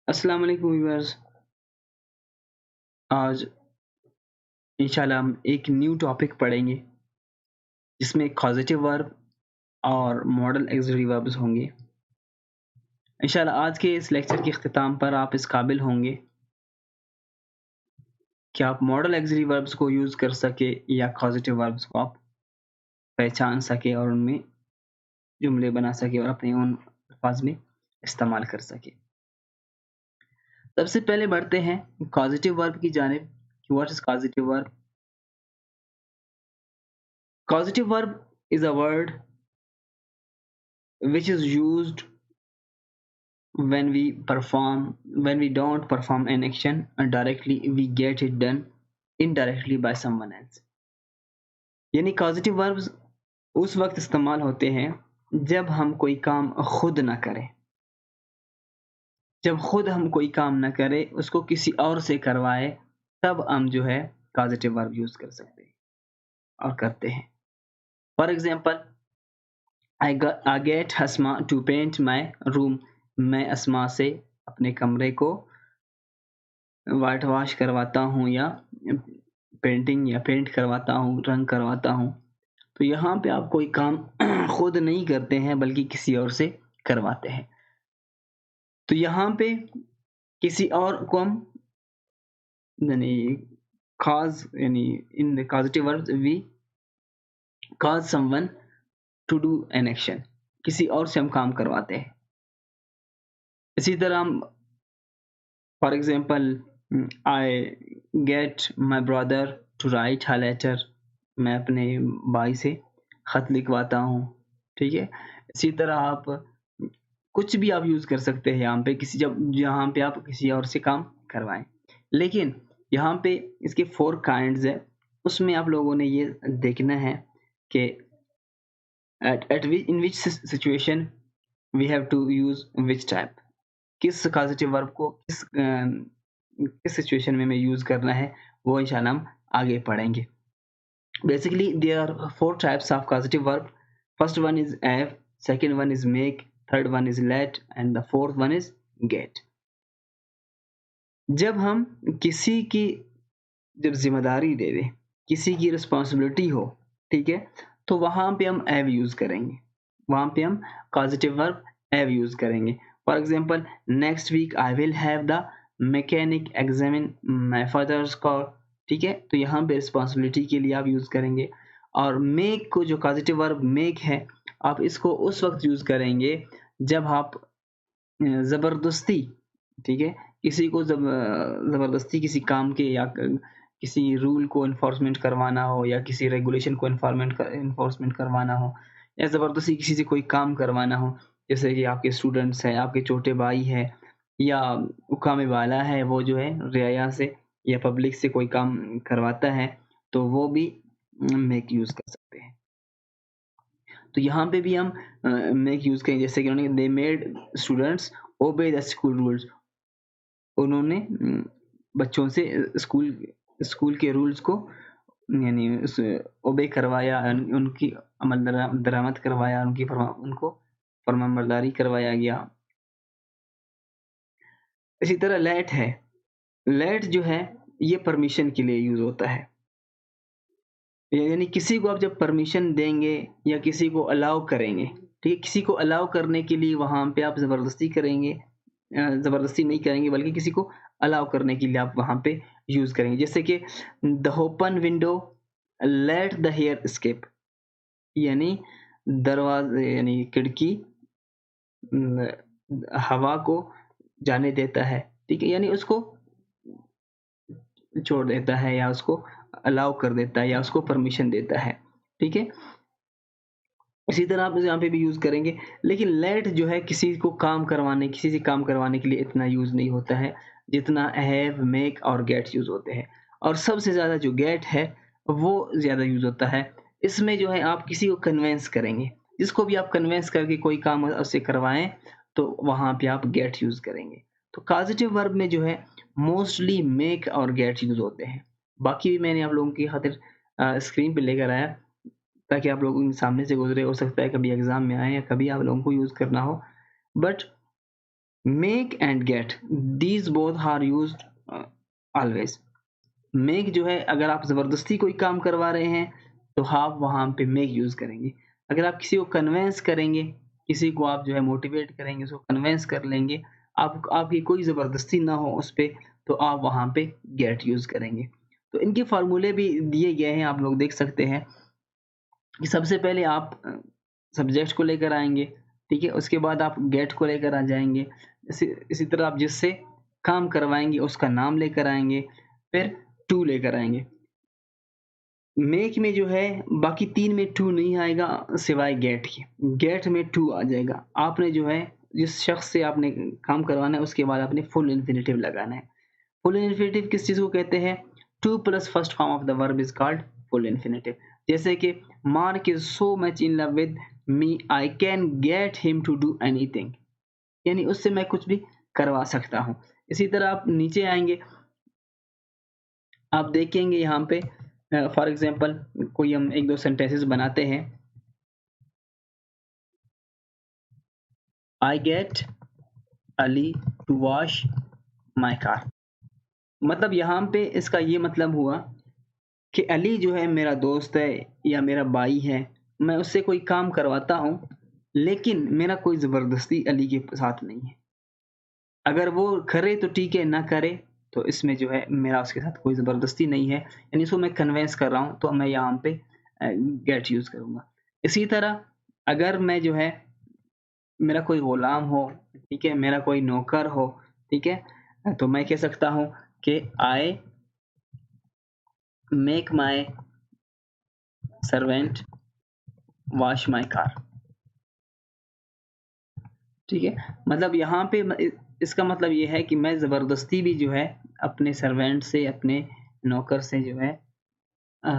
अस्सलाम वालेकुम व्यूअर्स। आज इंशाल्लाह हम एक न्यू टॉपिक पढ़ेंगे जिसमें कॉजेटिव वर्ब और मॉडल ऑक्सिलरी वर्ब्स होंगे। इंशाल्लाह आज के इस लेक्चर के इख्तिताम पर आप इस काबिल होंगे कि आप मॉडल ऑक्सिलरी वर्ब्स को यूज़ कर सके या कॉजेटिव वर्ब्स को आप पहचान सके और उनमें जुमले बना सके और अपने उन अल्फाज में इस्तेमाल कर सके। सबसे पहले बढ़ते हैं कॉजेटिव वर्ब की जानिब कि what is causative verb. Causative verb is a word which is used when we don't perform an action directly, we get it done indirectly by someone else। यानी पॉजिटिव वर्ब्स उस वक्त इस्तेमाल होते हैं जब हम कोई काम खुद ना करें। जब खुद हम कोई काम ना करें, उसको किसी और से करवाए, तब हम जो है पॉजिटिव वर्ब यूज कर सकते हैं और करते हैं। For example, I get Asma to paint my room. मैं अस्मा से अपने कमरे को वाइट वॉश करवाता हूँ या पेंटिंग या पेंट करवाता हूँ, रंग करवाता हूँ। तो यहाँ पे आप कोई काम खुद नहीं करते हैं बल्कि किसी और से करवाते हैं। तो यहाँ पे किसी और को हम यानी cause यानी in the positive verbs we cause someone to do an action, किसी और से हम काम करवाते हैं। इसी तरह हम for example, I get my brother to write a letter. मैं अपने भाई से खत लिखवाता हूँ। ठीक है। इसी तरह आप कुछ भी आप यूज कर सकते हैं यहाँ पे, किसी जब यहाँ पे आप किसी और से काम करवाएं। लेकिन यहाँ पे इसके 4 काइंड्स है, उसमें आप लोगों ने ये देखना है कि in which situation we have to use which type। किस पॉजिटिव वर्ब को किस सिचुएशन में हमें यूज करना है, वो इंशाल्लाह हम आगे पढ़ेंगे। Basically there are 4 types of causative verb. First one is have, second one is make, third one is let, and the fourth one is get। जब हम किसी की जब जिम्मेदारी दे दें, किसी की रिस्पॉन्सिबिलिटी हो, ठीक है, तो वहां पे हम have यूज करेंगे। वहां पे हम causative verb have यूज करेंगे। For example, next week I will have the mechanic examine my father's car. ठीक है, तो यहाँ पे रिस्पॉन्सिबिलिटी के लिए आप यूज करेंगे। और मेक को, जो पॉजिटिव वर्ब मेक है, आप इसको उस वक्त यूज करेंगे जब आप जबरदस्ती, ठीक है, किसी को जबरदस्ती किसी काम के या किसी रूल को इन्फोर्समेंट करवाना हो या किसी रेगुलेशन को इन्फोर्समेंट करवाना हो या ज़बरदस्ती किसी से कोई काम करवाना हो। जैसे कि आपके स्टूडेंट्स हैं, आपके छोटे भाई हैं या हुक्काम वाला है, वो जो है रियाया से या पब्लिक से कोई काम करवाता है, तो वो भी मेक यूज़ कर सकते हैं। तो यहाँ पे भी हम मेक यूज़ करें, जैसे कि उन्होंने they made students obey the school rules. उन्होंने बच्चों से स्कूल स्कूल के रूल्स को यानी ओबे करवाया, उनकी अमल दरामद करवाया, उनको फरमाबरदारी करवाया गया। इसी तरह लेट है। लेट जो है ये परमिशन के लिए यूज होता है। यानी किसी को आप जब परमिशन देंगे या किसी को अलाउ करेंगे, ठीक है, किसी को अलाउ करने के लिए वहां पे आप जबरदस्ती करेंगे, जबरदस्ती नहीं करेंगे बल्कि किसी को अलाउ करने के लिए आप वहां पे यूज करेंगे। जैसे कि the open window let the hair escape, यानी दरवाजे यानी खिड़की हवा को जाने देता है। ठीक है, यानी उसको छोड़ देता है या उसको अलाउ कर देता है या उसको परमिशन देता है। ठीक है, इसी तरह आप यहाँ पे भी यूज करेंगे। लेकिन लेट जो है किसी से काम करवाने के लिए इतना यूज नहीं होता है जितना हैव, मेक और गेट यूज होते हैं। और सबसे ज्यादा जो गेट है वो ज्यादा यूज होता है। इसमें जो है आप किसी को कन्वेंस करेंगे, जिसको भी आप कन्वेंस करके कोई काम उससे करवाएं, तो वहां पे आप गेट यूज करेंगे। तो पॉजिटिव वर्ब में जो है मोस्टली मेक और गेट यूज होते हैं। बाकी भी मैंने आप लोगों की खातिर स्क्रीन पे लेकर आया ताकि आप लोग उन सामने से गुजरे, हो सकता है कभी एग्जाम में आए या कभी आप लोगों को यूज करना हो। But make and get, these both are used always. Make जो है, अगर आप ज़बरदस्ती कोई काम करवा रहे हैं तो आप वहाँ पे मेक यूज़ करेंगे। अगर आप किसी को कन्विंस करेंगे, किसी को आप जो है मोटिवेट करेंगे, उसको कन्विंस कर लेंगे, आपकी कोई ज़बरदस्ती ना हो उस पे, तो आप वहाँ पे गेट यूज़ करेंगे। तो इनके फ़ॉर्मूले भी दिए गए हैं, आप लोग देख सकते हैं कि सबसे पहले आप सब्जेक्ट को लेकर आएँगे, ठीक है? उसके बाद आप गेट को लेकर आ जाएँगे। इसी तरह आप जिससे काम करवाएँगे उसका नाम लेकर आएँगे, फिर टू लेकर आएँगे। मेक में जो है बाकी 3 में टू नहीं आएगा सिवाय गेट के। गेट में टू आ जाएगा। आपने जो है जिस शख्स से आपने काम करवाना है उसके बाद आपने फुल इन्फिनिटिव लगाना है। फुल इन्फिनिटिव किस चीज़ को कहते हैं? To plus first form of the verb is called full infinitive. जैसे कि Mark is so much in love with me I can get him to do anything. यानी उससे मैं कुछ भी करवा सकता हूँ। इसी तरह आप नीचे आएँगे, आप देखेंगे यहाँ पे फॉर एग्ज़ाम्पल कोई हम 1-2 सेंटेंसेस बनाते हैं। I get Ali to wash my car. मतलब यहाँ पे इसका ये मतलब हुआ कि अली जो है मेरा दोस्त है या मेरा भाई है, मैं उससे कोई काम करवाता हूँ, लेकिन मेरा कोई ज़बरदस्ती अली के साथ नहीं है। अगर वो करे तो ठीक है, ना करे तो इसमें जो है मेरा उसके साथ कोई ज़बरदस्ती नहीं है, यानी इसको मैं कन्विंस कर रहा हूँ तो मैं यहाँ पे गेट यूज़ करूँगा। इसी तरह अगर मैं जो है मेरा कोई गुलाम हो, ठीक है, मेरा कोई नौकर हो, ठीक है, तो मैं कह सकता हूँ कि I make my servant wash my car. ठीक है, मतलब यहाँ पे इसका मतलब ये है कि मैं ज़बरदस्ती भी जो है अपने सर्वेंट से, अपने नौकर से जो है अ,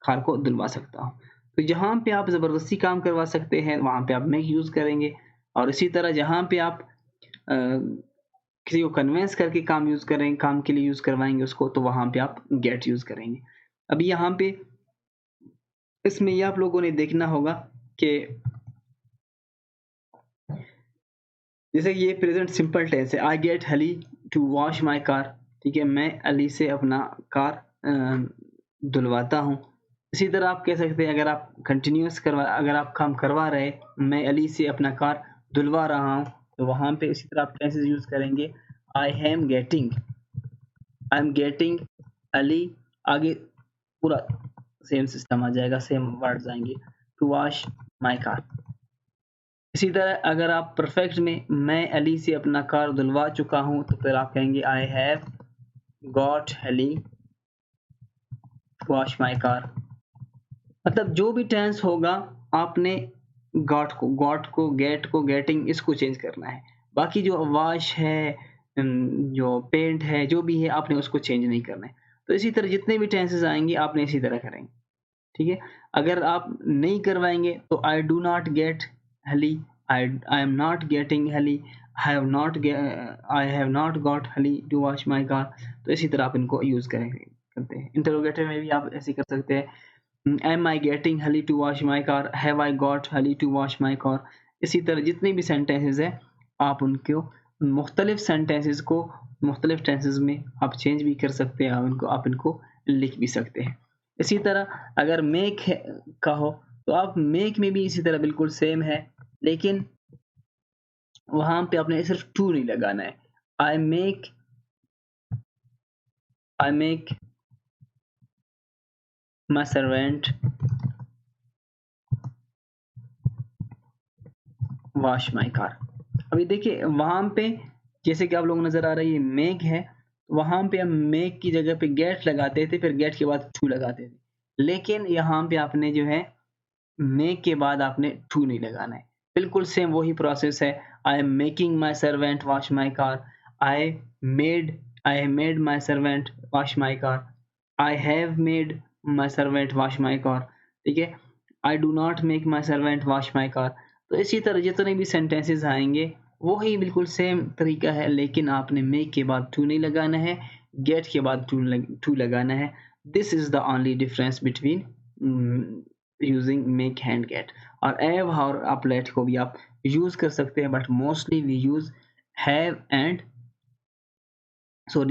कार को धुलवा सकता हूँ। तो जहाँ पे आप ज़बरदस्ती काम करवा सकते हैं, वहाँ पे आप मेक यूज़ करेंगे, और इसी तरह जहाँ पे आप किसी को कन्विंस करके काम के लिए यूज़ करवाएँगे उसको, तो वहाँ पे आप गेट यूज़ करेंगे। अभी यहाँ पे इसमें ये आप लोगों ने देखना होगा कि जैसे कि ये प्रेज़ेंट सिंपल टेंस है, I get Ali to wash my car, ठीक है? मैं अली से अपना कार धुलवाता हूँ। इसी तरह आप कह सकते हैं, अगर आप काम करवा रहे, मैं अली से अपना कार धुलवा रहा हूँ, तो वहाँ पे इसी तरह आप टेंसेस यूज़ करेंगे। आई एम गेटिंग अली, आगे पूरा सेम सिस्टम आ जाएगा, सेम वर्ड्स आएँगे, टू वॉश माय कार। इसी तरह अगर आप परफेक्ट में मैं अली से अपना कार धुलवा चुका हूँ, तो फिर आप कहेंगे I have got Ali to wash my car. मतलब जो भी टेंस होगा आपने गेट को, गेटिंग, इसको चेंज करना है। बाकी जो वॉश है, जो पेंट है, जो भी है आपने उसको चेंज नहीं करना है। तो इसी तरह जितने भी टेंसेस आएँगे आपने इसी तरह करेंगे। ठीक है? अगर आप नहीं करवाएँगे तो आई डू नॉट गेट हली, आई एम नॉट गेटिंग हली, I have not got Ali to wash my car. तो इसी तरह आप इनको यूज़ करते हैं। इंटरोगेटिव में भी आप ऐसे कर सकते हैं। Am I getting Ali to wash my car, have I got Ali to wash my car. इसी तरह जितने भी सेंटेंसेस हैं आप उनको मुख्तलिफ सेंटेंसेस को मुख्तलिफ टेंसेस में आप चेंज भी कर सकते हैं, आप इनको लिख भी सकते हैं। इसी तरह अगर मेक का हो तो आप मेक में भी इसी तरह बिल्कुल सेम है, लेकिन वहाँ पे आपने सिर्फ टू नहीं लगाना है। I make I make my servant wash my car. अभी देखिए वहाँ पे जैसे कि आप लोगों को नज़र आ रही है मेक है, वहाँ पे हम मेक की जगह पे गेट लगाते थे, फिर गेट के बाद टू लगाते थे। लेकिन यहाँ पे आपने जो है मेक के बाद आपने टू नहीं लगाना है। बिल्कुल सेम वही प्रोसेस है। I am making my servant wash my car, I made I have made my servant wash my car, I have made my servant wash my car, ठीक है? I do not make my servant wash my car. तो इसी तरह जितने भी sentences आएँगे वही बिल्कुल सेम तरीका है, लेकिन आपने मेक के बाद टू नहीं लगाना है, गेट के बाद टू लगाना है। This is the only difference between using make and get. और एव और अपलेट को भी आप यूज़ कर सकते हैं, but mostly we use have and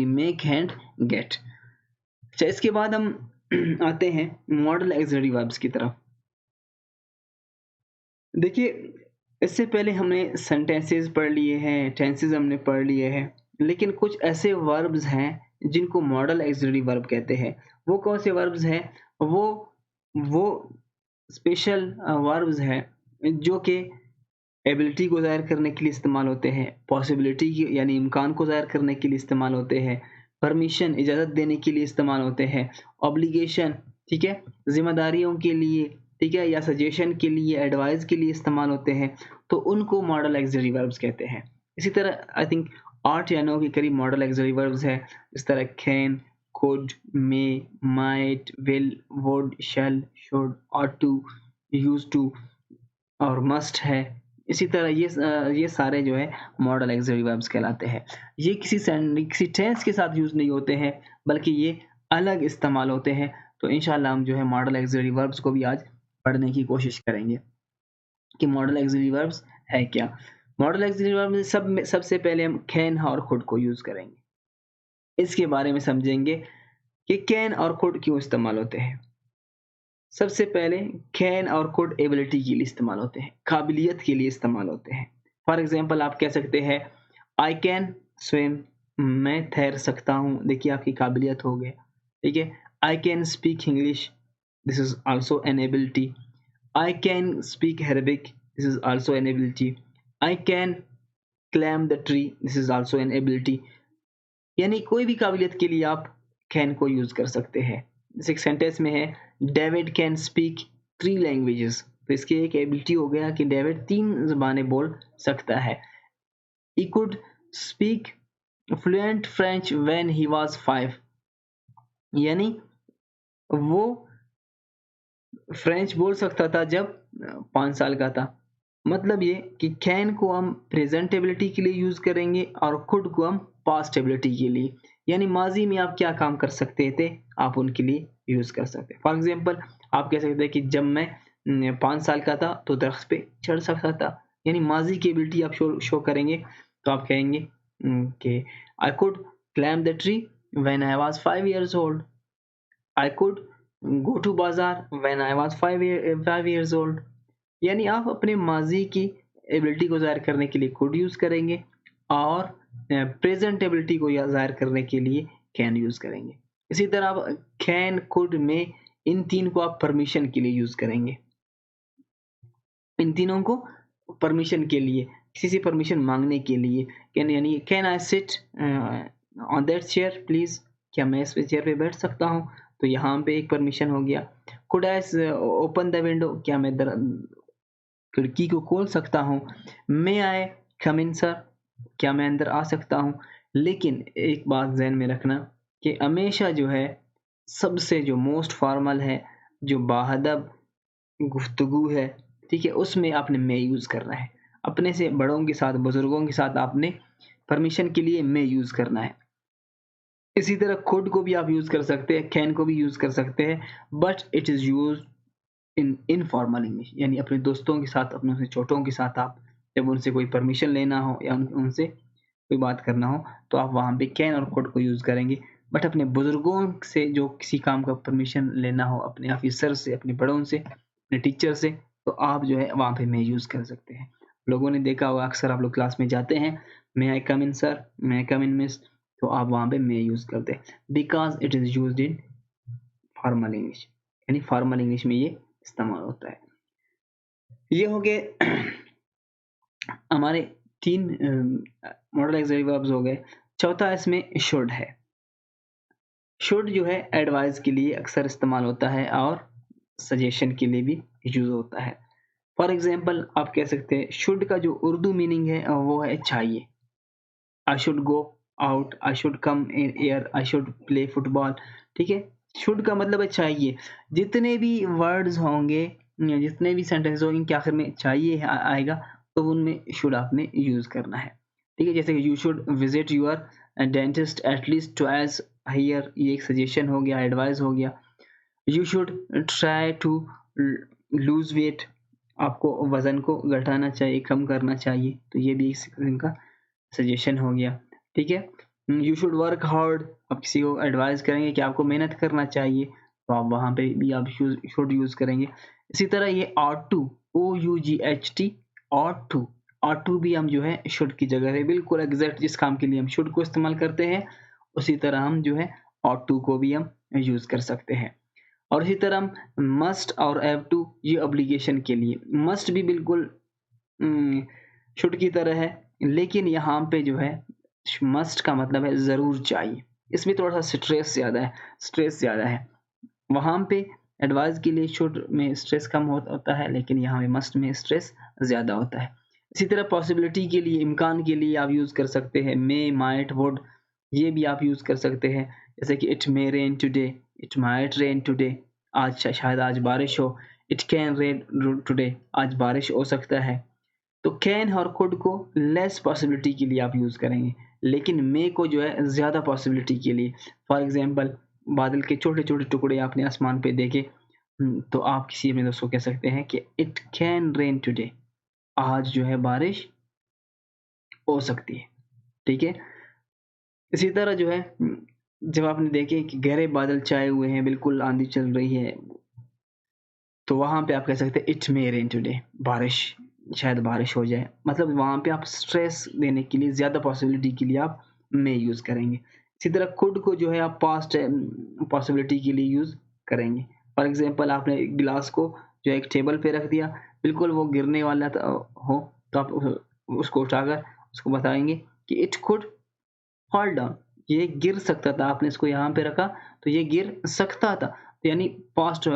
make and get. अच्छा, इसके बाद हम आते हैं मॉडल ऑक्सिलरी वर्ब्स की तरफ। देखिए, इससे पहले हमने सेंटेंसेस पढ़ लिए हैं, टेंसेस हमने पढ़ लिए हैं, लेकिन कुछ ऐसे वर्ब्स हैं जिनको मॉडल ऑक्सिलरी वर्ब कहते हैं। वो कौन से वर्ब्स हैं? वो स्पेशल वर्ब्स हैं जो कि एबिलिटी को ज़ाहिर करने के लिए इस्तेमाल होते हैं, पॉसिबिलिटी की यानी इम्कान को ज़ाहिर करने के लिए इस्तेमाल होते हैं, परमिशन इजाज़त देने के लिए इस्तेमाल होते हैं, ऑब्लिगेशन, ठीक है, ज़िम्मेदारियों के लिए, ठीक है, या सजेशन के लिए, एडवाइस के लिए इस्तेमाल होते हैं, तो उनको मॉडल ऑक्सिलरी वर्ब्स कहते हैं। इसी तरह आई थिंक 8 या 9 के करीब मॉडल ऑक्सिलरी वर्ब्स हैं, इस तरह can, could, may, might, will, would, shall, should, ought to, used to और मस्ट है। इसी तरह ये सारे जो है मॉडल ऑक्सिलरी वर्ब्स कहलाते हैं। ये किसी टेंस के साथ यूज़ नहीं होते हैं, बल्कि ये अलग इस्तेमाल होते हैं। तो इंशाल्लाह हम जो है मॉडल ऑक्सिलरी वर्ब्स को भी आज पढ़ने की कोशिश करेंगे कि मॉडल ऑक्सिलरी वर्ब्स है क्या। मॉडल ऑक्सिलरी वर्ब में सबसे पहले हम कैन और कुड को यूज़ करेंगे। इसके बारे में समझेंगे कि कैन और कुड क्यों इस्तेमाल होते हैं। सबसे पहले कैन और कुड एबिलिटी के लिए इस्तेमाल होते हैं, काबिलियत के लिए इस्तेमाल होते हैं। फॉर एग्जांपल आप कह सकते हैं आई कैन स्विम, मैं तैर सकता हूँ। देखिए आपकी काबिलियत हो गई, ठीक है। I can speak English, this is also an ability. I can speak Arabic, this is also an ability. I can climb the tree, this is also an ability. यानी कोई भी काबिलियत के लिए आप कैन को यूज कर सकते हैं। जैसे एक सेंटेंस में है डेविड कैन स्पीक 3 लैंग्वेजेस, तो इसकी एक एबिलिटी हो गया कि डेविड 3 ज़बानें बोल सकता है। He could speak fluent French when he was 5, यानी वो फ्रेंच बोल सकता था जब 5 साल का था। मतलब ये कि कैन को हम प्रेजेंट एबिलिटी के लिए यूज करेंगे और कुड को हम पास्ट एबिलिटी के लिए, यानी माजी में आप क्या काम कर सकते थे आप उनके लिए यूज कर सकते हैं। फॉर एग्जांपल आप कह सकते हैं कि जब मैं 5 साल का था तो दरख्त पे चढ़ सकता था, यानी माजी की एबिलिटी आप शो करेंगे तो आप कहेंगे कि I could climb the tree when I was 5 years old, I could go to बाजार when I was 5 years old। यानी आप अपने माजी की एबिलिटी को ज़ाहिर करने के लिए कुड यूज़ करेंगे और प्रेजेंट एबिलिटी को ज़ाहिर करने के लिए कैन यूज़ करेंगे। इसी तरह आप कैन, कुड, में इन तीन को आप परमिशन के लिए यूज़ करेंगे। इन तीनों को परमिशन के लिए, किसी से परमिशन मांगने के लिए, कैन यानी can I sit on that chair please, क्या मैं इस चेयर पे बैठ सकता हूँ, तो यहाँ पे एक परमिशन हो गया। Could I open the window, क्या मैं खिड़की को खोल सकता हूँ। मे आई कम इन सर, क्या मैं अंदर आ सकता हूँ। लेकिन एक बात ज़हन में रखना कि हमेशा जो है सबसे जो मोस्ट फॉर्मल है, जो बाअदब गुफ्तगू है, ठीक है, उसमें आपने मे यूज़ करना है। अपने से बड़ों के साथ, बुजुर्गों के साथ आपने परमिशन के लिए मे यूज़ करना है। इसी तरह कुड को भी आप यूज़ कर सकते हैं, कैन को भी यूज़ कर सकते हैं, but it is use in informal English, यानी अपने दोस्तों के साथ, अपने से छोटों के साथ आप जब उनसे कोई परमिशन लेना हो या उनसे कोई बात करना हो तो आप वहाँ पे कैन और कुड को यूज़ करेंगे। बट अपने बुजुर्गों से जो किसी काम का परमिशन लेना हो, अपने ऑफिसर से, अपने बड़ों से, अपने टीचर से, तो आप जो है वहाँ पे मे यूज़ कर सकते हैं। लोगों ने देखा होगा अक्सर आप लोग क्लास में जाते हैं, मे आई कम इन सर, मे आई कम इन मिस, तो आप वहाँ पे मे यूज़ करते हैं because it is used in formal English, यानी फॉर्मल इंग्लिश में ये इस्तेमाल होता है। ये हो गए हमारे 3 मॉडल ऑक्सिलरी वर्ब्स हो गए। चौथा इसमें शुड है। शुड जो है एडवाइस के लिए अक्सर इस्तेमाल होता है और सजेशन के लिए भी यूज होता है। फॉर एग्जांपल आप कह सकते हैं शुड का जो उर्दू मीनिंग है वो है चाहिए। I should go out, I should come in air, I should play football, ठीक है। शुड का मतलब है चाहिए। जितने भी वर्ड्स होंगे, जितने भी सेंटेंस होंगे इनके आखिर में चाहिए आएगा, तो उनमें शुड आपने यूज करना है, ठीक है। जैसे कि you should visit your dentist at least twice a year, ये एक सजेशन हो गया, एडवाइस हो गया। You should try to lose weight, आपको वजन को घटाना चाहिए, कम करना चाहिए, तो ये भी एक किस्म का सजेशन हो गया, ठीक है। यू शुड वर्क हार्ड, आप किसी को एडवाइस करेंगे कि आपको मेहनत करना चाहिए, तो आप वहाँ पे भी आप शुड यूज़ करेंगे। इसी तरह ये ought to, OUGHT, ought to भी हम जो है शुड की जगह है, बिल्कुल एग्जैक्ट जिस काम के लिए हम शुड को इस्तेमाल करते हैं उसी तरह हम जो है ought to को भी हम यूज़ कर सकते हैं। और इसी तरह हम मस्ट और हैव टू, ये ऑब्लिगेशन के लिए, मस्ट भी बिल्कुल शुड की तरह है, लेकिन यहाँ पे जो है मस्ट का मतलब है ज़रूर चाहिए, इसमें थोड़ा सा स्ट्रेस ज़्यादा है। वहाँ पे एडवाइस के लिए शुड में स्ट्रेस कम होता है, लेकिन यहाँ पे मस्ट में स्ट्रेस ज़्यादा होता है। इसी तरह पॉसिबिलिटी के लिए, इम्कान के लिए आप यूज़ कर सकते हैं मे, माइट, वुड, ये भी आप यूज़ कर सकते हैं। जैसे कि it may rain today, it might rain today, आज शायद आज बारिश हो। इट कैन रेन टुडे, आज बारिश हो सकता है। तो कैन और कुड को लेस पॉसिबिलिटी के लिए आप यूज़ करेंगे, लेकिन मे को जो है ज़्यादा पॉसिबिलिटी के लिए। फॉर एग्जांपल बादल के छोटे-छोटे टुकड़े आपने आसमान पे देखे, तो आप किसी अपने दोस्त को कह सकते हैं कि इट कैन रेन टुडे, आज जो है बारिश हो सकती है, ठीक है। इसी तरह जो है जब आपने देखे कि गहरे बादल छाए हुए हैं, बिल्कुल आंधी चल रही है, तो वहाँ पे आप कह सकते हैं इट मे रेन टुडे, शायद बारिश हो जाए। मतलब वहाँ पे आप स्ट्रेस देने के लिए, ज़्यादा पॉसिबिलिटी के लिए आप मे यूज़ करेंगे। इसी तरह कुड को जो है आप पास्ट पॉसिबिलिटी के लिए यूज़ करेंगे। फॉर एग्जांपल आपने गिलास को जो है एक टेबल पे रख दिया, बिल्कुल वो गिरने वाला हो, तो आप उसको उठाकर उसको बताएंगे कि इट कुड फॉल डाउन, ये गिर सकता था, आपने इसको यहाँ पे रखा तो ये गिर सकता था। तो यानी पास्ट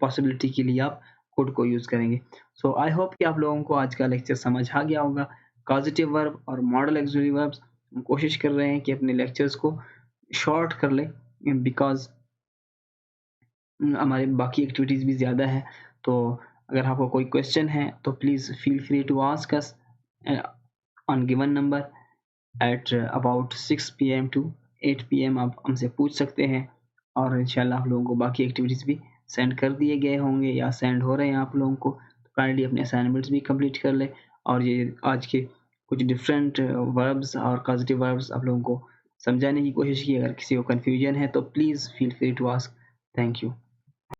पॉसिबिलिटी के लिए आप कुड को यूज़ करेंगे। सो आई होप कि आप लोगों को आज का लेक्चर समझ आ गया होगा। कॉजेटिव वर्ब और मॉडल ऑक्सिलरी वर्ब्स, हम कोशिश कर रहे हैं कि अपने लेक्चर्स को शॉर्ट कर लें, बिकॉज़ हमारे बाकी एक्टिविटीज़ भी ज़्यादा है। तो अगर आपको कोई क्वेश्चन है तो please feel free to ask us on given number at about 6 PM to 8 PM आप हमसे पूछ सकते हैं, और इंशाल्लाह आप लोगों को बाकी एक्टिविटीज़ भी सेंड कर दिए गए होंगे या सेंड हो रहे हैं आप लोगों को। तो काइंडली अपने असाइनमेंट्स भी कंप्लीट कर लें, और ये आज के कुछ डिफरेंट वर्ब्स और पॉजिटिव वर्ब्स आप लोगों को समझाने की कोशिश की। अगर किसी को कन्फ्यूजन है तो please feel free to ask. Thank you.